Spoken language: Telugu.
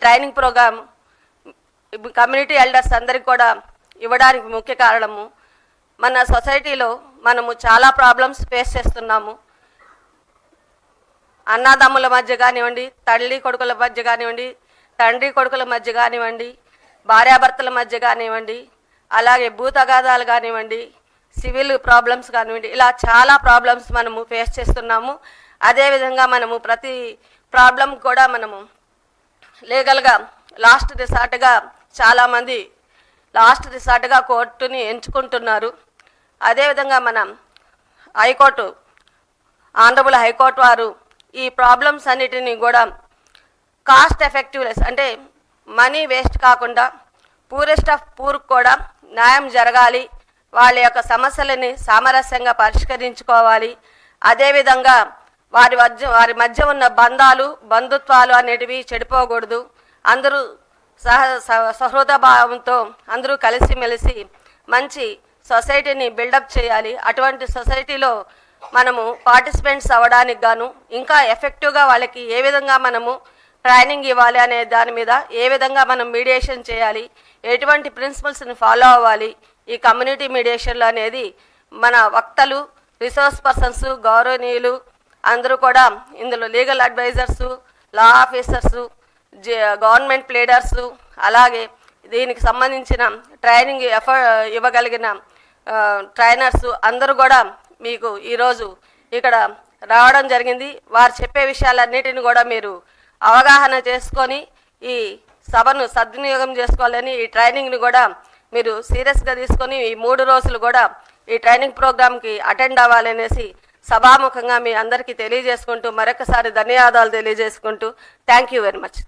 ట్రైనింగ్ ప్రోగ్రామ్ కమ్యూనిటీ ఎల్డర్స్ అందరికి కూడా ఇవ్వడానికి ముఖ్య కారణము మన సొసైటీలో మనము చాలా ప్రాబ్లమ్స్ ఫేస్ చేస్తున్నాము. అన్నదమ్ముల మధ్య కానివ్వండి, తల్లి కొడుకుల మధ్య కానివ్వండి, తండ్రి కొడుకుల మధ్య కానివ్వండి, భార్యాభర్తల మధ్య కానివ్వండి, అలాగే భూ తగాదాలు కానివ్వండి, సివిల్ ప్రాబ్లమ్స్ కానివ్వండి, ఇలా చాలా ప్రాబ్లమ్స్ మనము ఫేస్ చేస్తున్నాము. అదేవిధంగా మనము ప్రతి ప్రాబ్లం కూడా మనము లీగల్గా లాస్ట్ రిసార్ట్గా కోర్టుని ఎంచుకుంటున్నారు. అదేవిధంగా మనం ఆనరబుల్ హైకోర్టు వారు ఈ ప్రాబ్లమ్స్ అన్నిటినీ కూడా కాస్ట్ ఎఫెక్టివ్నెస్ అంటే మనీ వేస్ట్ కాకుండా పూరెస్ట్ ఆఫ్ పూర్ కూడా న్యాయం జరగాలి, వాళ్ళ యొక్క సమస్యలని సామరస్యంగా పరిష్కరించుకోవాలి. అదేవిధంగా వారి మధ్య ఉన్న బంధుత్వాలు అనేటివి చెడిపోకూడదు. అందరూ సహృద భావంతో అందరూ కలిసిమెలిసి మంచి సొసైటీని బిల్డప్ చేయాలి. అటువంటి సొసైటీలో మనము పార్టిసిపెంట్స్ అవ్వడానికి గాను ఇంకా ఎఫెక్టివ్గా వాళ్ళకి ఏ విధంగా మనము ట్రైనింగ్ ఇవ్వాలి అనే దాని మీద ఏ విధంగా మనం మీడియేషన్ చేయాలి, ఎటువంటి ప్రిన్సిపల్స్ని ఫాలో అవ్వాలి ఈ కమ్యూనిటీ మీడియేషన్లో అనేది మన వక్తలు, రిసోర్స్ పర్సన్స్, గౌరవనీయులు అందరూ కూడా ఇందులో లీగల్ అడ్వైజర్సు, లా ఆఫీసర్సు, గవర్నమెంట్ ప్లేడర్సు, అలాగే దీనికి సంబంధించిన ట్రైనింగ్ ఇవ్వగలిగిన ట్రైనర్సు అందరూ కూడా మీకు ఈరోజు ఇక్కడ రావడం జరిగింది. వారు చెప్పే విషయాలన్నిటిని కూడా మీరు అవగాహన చేసుకొని ఈ సభను సద్వినియోగం చేసుకోవాలని, ఈ ట్రైనింగ్ని కూడా మీరు సీరియస్గా తీసుకొని ఈ 3 రోజులు కూడా ఈ ట్రైనింగ్ ప్రోగ్రామ్కి అటెండ్ అవ్వాలనేసి సభాముఖంగా మీ అందరికీ తెలియజేసుకుంటూ మరొకసారి ధన్యవాదాలు తెలియజేసుకుంటూ థ్యాంక్ యూ వెరీ మచ్.